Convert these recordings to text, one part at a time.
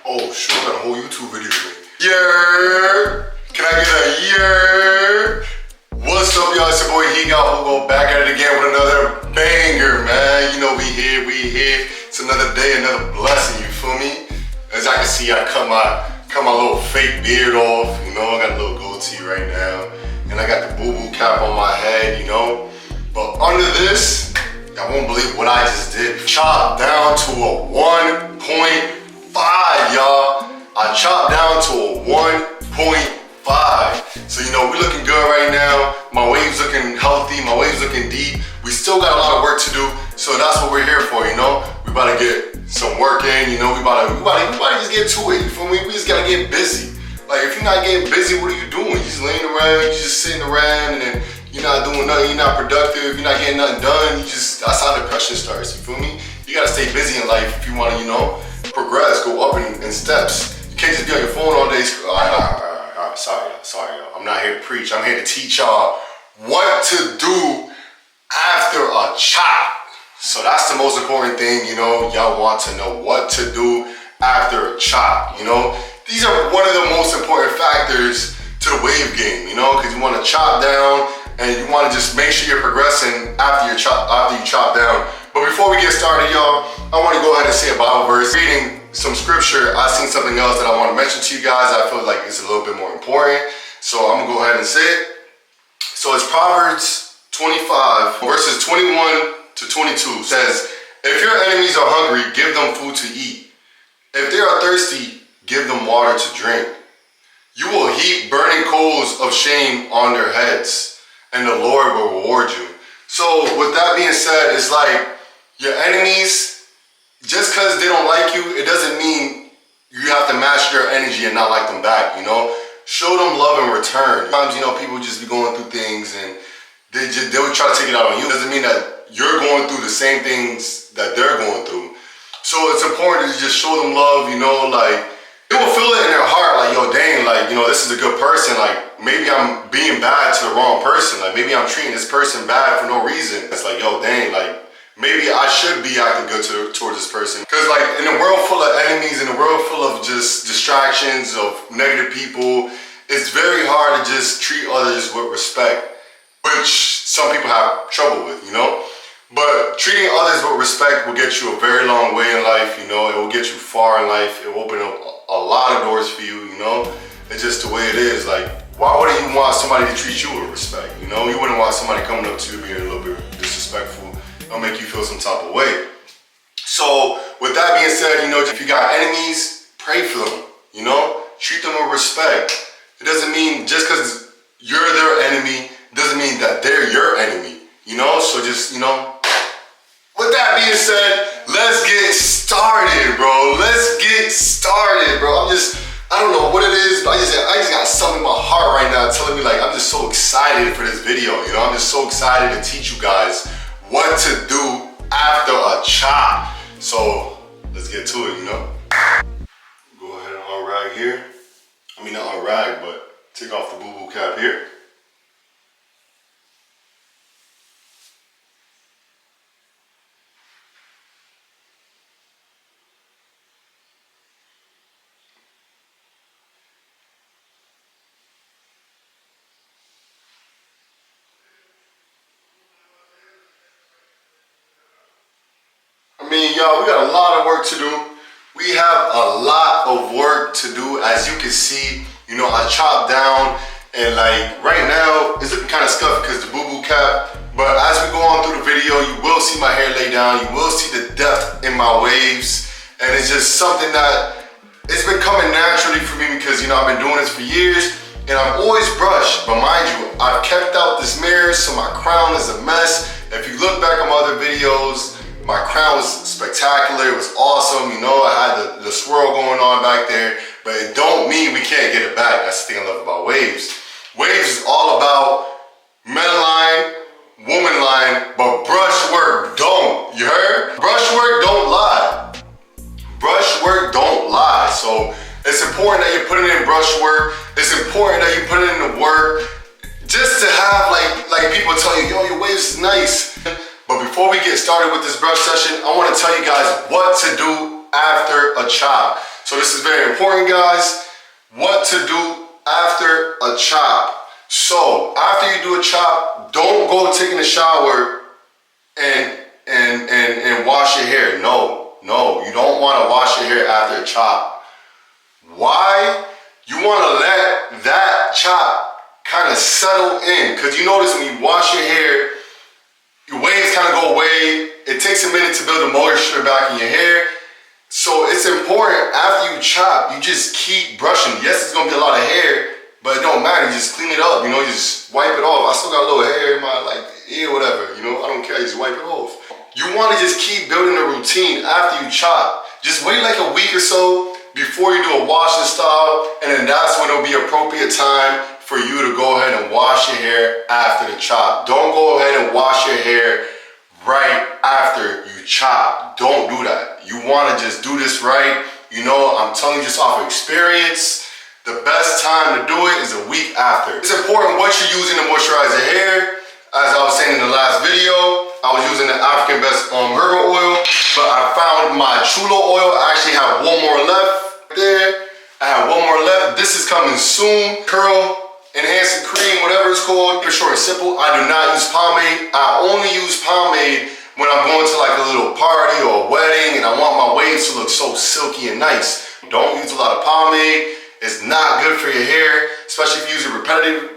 Oh shit, I got a whole YouTube video to make. Yeah! Can I get a yeah? What's up, y'all? It's your boy He Got Hugo back at it again with another banger, man. You know we here. It's another day, another blessing, you feel me? As I can see, I cut my little fake beard off, you know, I got a little goatee right now. And I got the boo-boo cap on my head, you know. But under this, I won't believe what I just did. Chopped down to a 1.5, y'all. I chopped down to a 1.5. So, you know, we looking good right now. My wave's looking healthy, my wave's looking deep. We still got a lot of work to do, so that's what we're here for, you know? We about to get some work in, you know? We about to just get to it, you feel me? We just gotta get busy. Like, if you're not getting busy, what are you doing? You just laying around, you just sitting around, and then you're not doing nothing, you're not productive, you're not getting nothing done, that's how depression starts, you feel me? You gotta stay busy in life if you wanna, you know, progress, go up in steps. You can't just be on your phone all day. Sorry, y'all. I'm not here to preach, I'm here to teach y'all what to do after a chop. So that's the most important thing, you know, y'all want to know what to do after a chop, you know? These are one of the most important factors to the wave game, you know, because you want to chop down and you want to just make sure you're progressing after you chop down. But before we get started, y'all, I want to go ahead and say a Bible verse. Reading some scripture, I seen something else that I want to mention to you guys. I feel like it's a little bit more important. So I'm going to go ahead and say it. So it's Proverbs 25, verses 21 to 22 says, if your enemies are hungry, give them food to eat. If they are thirsty, give them water to drink. You will heap burning coals of shame on their heads, and the Lord will reward you. So with that being said, it's like your enemies, just because they don't like you, it doesn't mean you have to match their energy and not like them back, you know? Show them love in return. Sometimes, you know, people just be going through things and they would try to take it out on you. It doesn't mean that you're going through the same things that they're going through. So it's important to just show them love, you know, like, they will feel it in their heart, like, yo, dang, like, you know, this is a good person. Like, maybe I'm being bad to the wrong person. Like, maybe I'm treating this person bad for no reason. It's like, yo, dang, like, maybe I should be acting good towards this person. Because, like, in a world full of enemies, in a world full of just distractions, of negative people, it's very hard to just treat others with respect, which some people have trouble with, you know? But treating others with respect will get you a very long way in life, you know? It will get you far in life. It will open up a lot of doors for you, you know? It's just the way it is. Like, why wouldn't you want somebody to treat you with respect, you know? You wouldn't want somebody coming up to you being a little bit disrespectful. It'll make you feel some type of way. So, with that being said, you know, if you got enemies, pray for them, you know? Treat them with respect. It doesn't mean just because you're their enemy, doesn't mean that they're your enemy, you know? So just, you know, with that being said, let's get started, bro. Let's get started, bro. I don't know what it is, but I just got something in my heart right now telling me, like, I'm just so excited for this video, you know? I'm just so excited to teach you guys what to do after a chop. So let's get to it, you know? Go ahead and unrag here. I mean, not unrag, but take off the boo-boo cap here. I mean, y'all, we got a lot of work to do. We have a lot of work to do. As you can see, you know, I chopped down and, like, right now it's looking kind of scuffed because the boo-boo cap. But as we go on through the video, you will see my hair lay down. You will see the depth in my waves. And it's just something that it's been coming naturally for me because, you know, I've been doing this for years and I've always brushed. But mind you, I've kept out this mirror, so my crown is a mess. If you look back at my other videos, my crown was spectacular, it was awesome, you know, I had the swirl going on back there, but it don't mean we can't get it back. That's the thing I love about waves. Waves is all about men line, woman line, but brushwork don't, you heard? Brushwork don't lie. Brushwork don't lie. So it's important that you're putting in brushwork, it's important that you put in the work, just to have like people tell you, yo, your waves is nice. But before we get started with this brush session, I want to tell you guys what to do after a chop. So this is very important, guys. What to do after a chop. So after you do a chop, don't go taking a shower and wash your hair. No, you don't want to wash your hair after a chop. Why? You want to let that chop kind of settle in, because you notice when you wash your hair, your waves kind of go away. It takes a minute to build the moisture back in your hair. So it's important after you chop, you just keep brushing. Yes, it's gonna be a lot of hair, but it don't matter. You just clean it up, you know, you just wipe it off. I still got a little hair in my ear, whatever, you know, I don't care, you just wipe it off. You wanna just keep building a routine after you chop. Just wait like a week or so before you do a washing style, and then that's when it'll be appropriate time for you to go ahead and wash your hair after the chop. Don't go ahead and wash your hair right after you chop. Don't do that. You want to just do this right. You know, I'm telling you just off of experience, the best time to do it is a week after. It's important what you're using to moisturize your hair. As I was saying in the last video, I was using the African Best Herbal Oil, but I found my Chulo oil. I actually have one more left there. I have one more left. This is coming soon. Curl Enhancing Cream, whatever it's called. It's short and simple. I do not use pomade. I only use pomade when I'm going to like a little party or a wedding and I want my waves to look so silky and nice. Don't use a lot of pomade. It's not good for your hair, especially if you use it repetitive.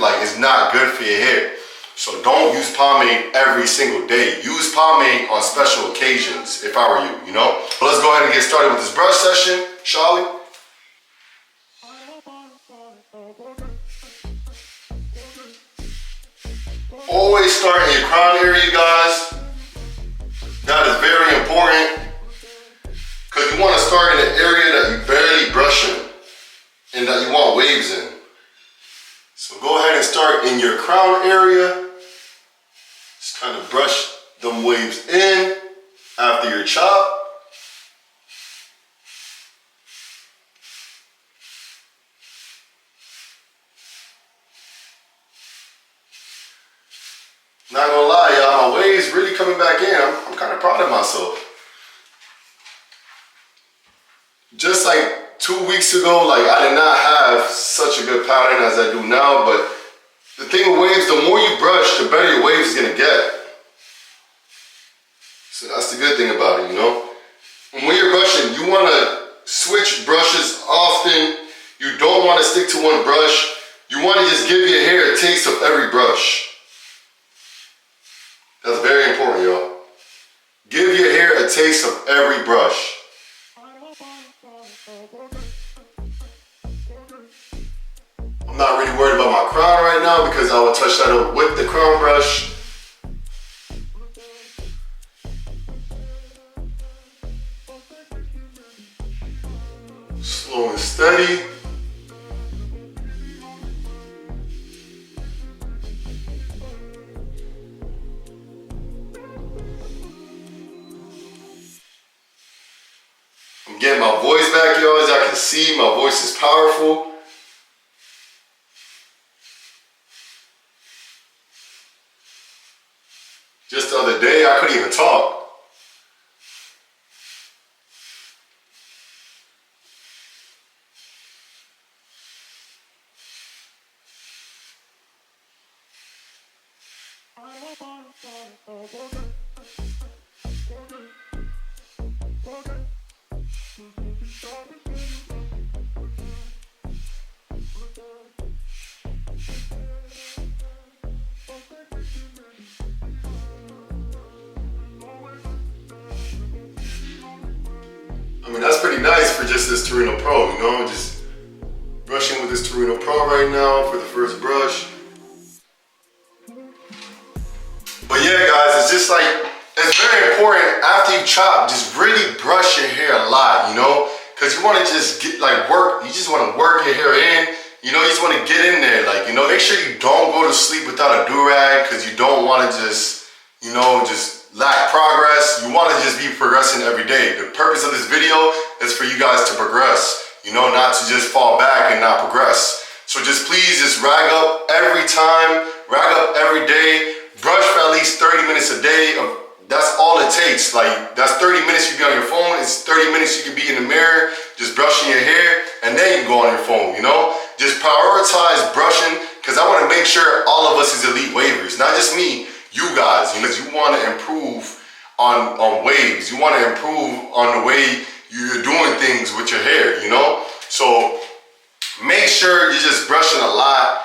Like, it's not good for your hair. So don't use pomade every single day. Use pomade on special occasions, if I were you, you know? But let's go ahead and get started with this brush session, shall we? Always start in your crown area, guys. That is very important, because you want to start in an area that you barely brushing and that you want waves in. So go ahead and start in your crown area. Just kind of brush them waves in after your chop. Not gonna lie, y'all, my waves really coming back in. I'm kind of proud of myself. Just like 2 weeks ago, like I did not have such a good pattern as I do now, but the thing with waves, the more you brush, the better your waves is gonna get. So that's the good thing about it, you know? And when you're brushing, you wanna switch brushes often. You don't wanna stick to one brush. You wanna just give your hair a taste of every brush. That's very important, y'all. Give your hair a taste of every brush. I'm not really worried about my crown right now because I will touch that up with the crown brush. Slow and steady. I'm getting my voice back, y'all. As y'all can see, my voice is powerful. Just the other day, I couldn't even talk. I mean, that's pretty nice for just this Torino Pro, you know? Just brushing with this Torino Pro right now for the first brush. But yeah, guys, it's just like, it's very important after you chop, just really brush your hair a lot, you know? Because you want to just get, like, you just want to work your hair in, you know? You just want to get in there, like, you know? Make sure you don't go to sleep without a do-rag, because you don't want to just, you know, just lack progress. You want to just be progressing every day. The purpose of this video is for you guys to progress, you know, not to just fall back and not progress. So just please just rag up every time, rag up every day, brush for at least 30 minutes a day of That's all it takes. Like, that's 30 minutes you be on your phone. It's 30 minutes you can be in the mirror, just brushing your hair, and then you can go on your phone, you know? Just prioritize brushing, because I want to make sure all of us is elite wavers. Not just me, you guys, because you want to improve on waves. You want to improve on the way you're doing things with your hair, you know? So make sure you're just brushing a lot.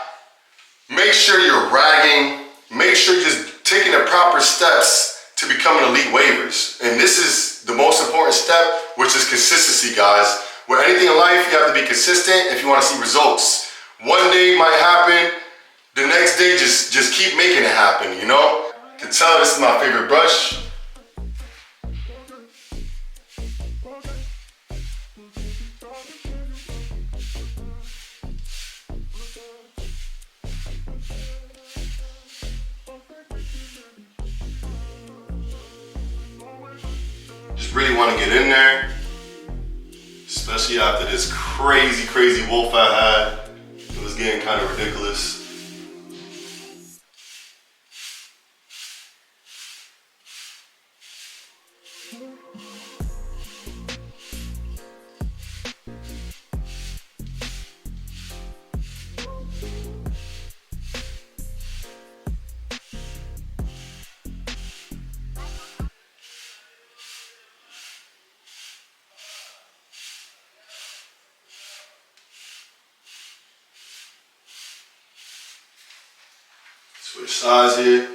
Make sure you're ragging. Make sure you're just taking the proper steps to becoming elite wavers. And this is the most important step, which is consistency, guys. With anything in life, you have to be consistent if you want to see results. One day might happen, the next day just keep making it happen, you know? You can tell this is my favorite brush. Just really want to get in there, especially after this crazy wolf I had. It was getting kind of ridiculous. Switch sides here.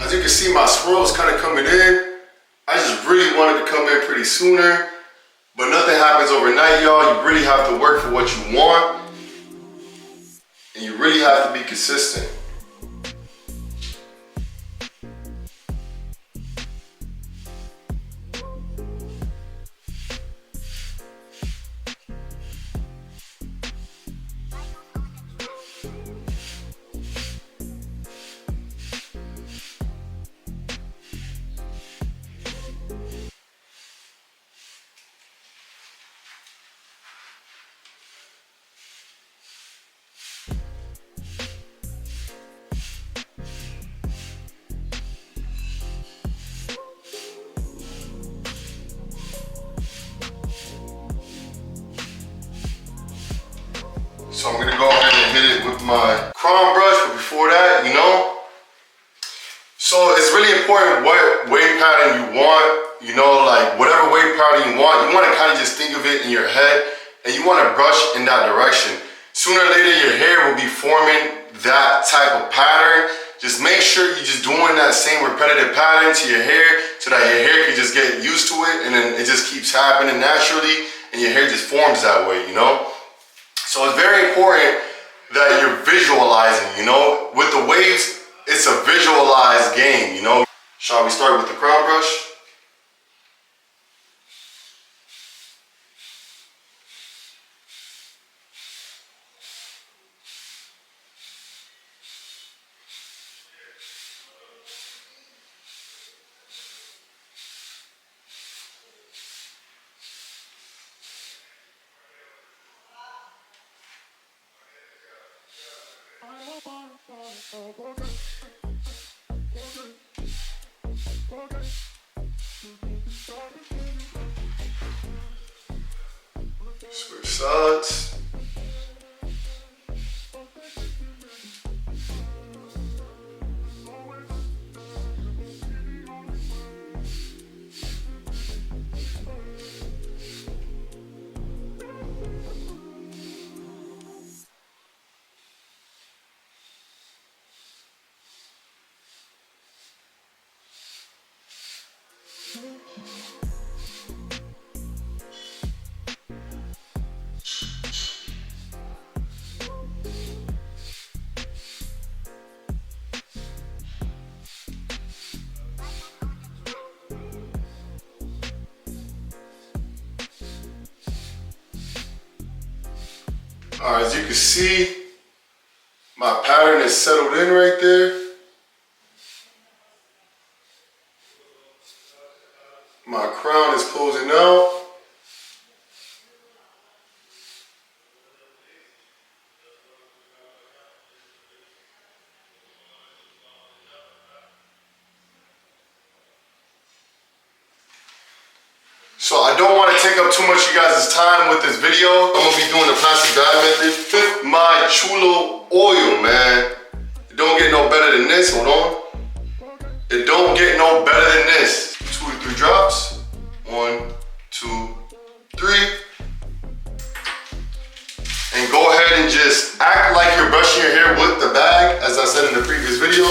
As you can see, my swirl's kind of coming in. I just really wanted to come in pretty sooner, but nothing happens overnight, y'all. You really have to work for what you want, and you really have to be consistent. So I'm gonna go ahead and hit it with my crown brush, but before that, you know, so it's really important what wave pattern you want, you know, like whatever wave pattern you want to kind of just think of it in your head, and you want to brush in that direction. Sooner or later, your hair will be forming that type of pattern. Just make sure you're just doing that same repetitive pattern to your hair so that your hair can just get used to it, and then it just keeps happening naturally, and your hair just forms that way, you know? So it's very important that you're visualizing, you know? With the waves, it's a visualized game, you know? Shall we start with the crown brush? Switch sides. All right, as you can see, my pattern is settled in right there. My crown is closing out. So I don't want to take up too much of you guys' time with this video. I'm gonna be doing the plastic bag method with my chulo oil, man. It don't get no better than this. Hold on. It don't get no better than this. 2 to 3 drops. 1, 2, 3. And go ahead and just act like you're brushing your hair with the bag, as I said in the previous video.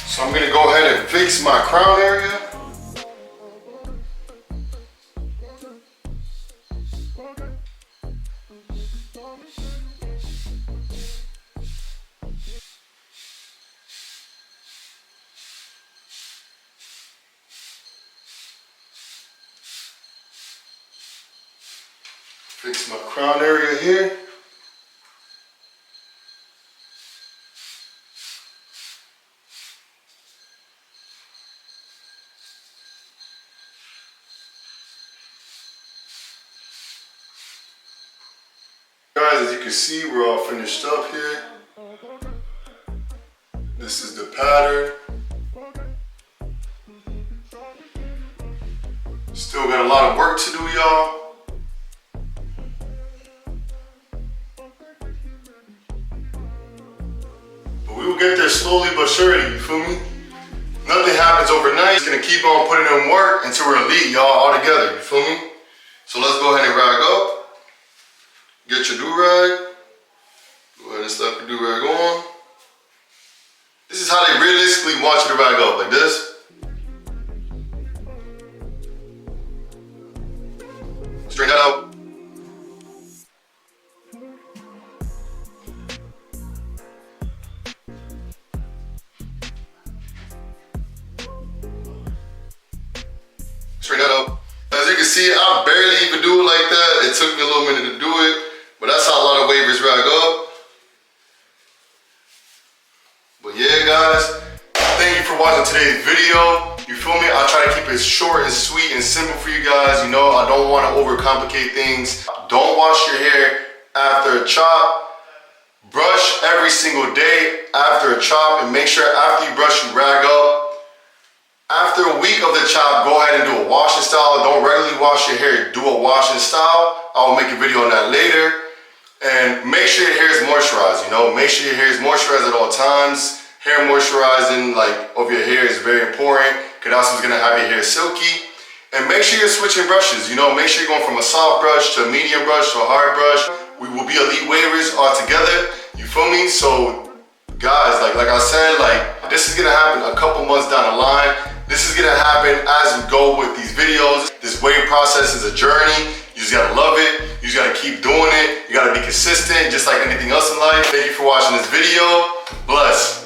So I'm gonna go ahead and fix my crown area. Fix my crown area here. Guys, as you can see, we're all finished up here. This is the pattern. Still got a lot of work to do, y'all. But we will get there slowly but surely, you feel me? Nothing happens overnight. Just gonna keep on putting in work until we're elite, y'all, all together, you feel me? So let's go ahead and rag up. Get your do-rag. Go ahead and slap your do-rag on. This is how they realistically want you to rag up, like this. Straighten that out. Straighten that out. As you can see, I barely even do it like that. It took me a little minute to do it. But that's how a lot of wavers rag up. But yeah, guys, thank you for watching today's video. You feel me? I try to keep it short and sweet and simple for you guys. You know, I don't want to overcomplicate things. Don't wash your hair after a chop. Brush every single day after a chop, and make sure after you brush, you rag up. After a week of the chop, go ahead and do a wash and style. Don't regularly wash your hair. Do a wash and style. I will make a video on that later. And make sure your hair is moisturized, you know? Make sure your hair is moisturized at all times. Hair moisturizing, like, of your hair is very important, because that's what's gonna have your hair silky. And make sure you're switching brushes, you know? Make sure you're going from a soft brush to a medium brush to a hard brush. We will be elite wavers all together, you feel me? So, guys, like I said, like, this is gonna happen a couple months down the line. This is gonna happen as we go with these videos. This wave process is a journey. You just gotta love it. You just gotta keep doing it. You gotta be consistent, just like anything else in life. Thank you for watching this video. Bless.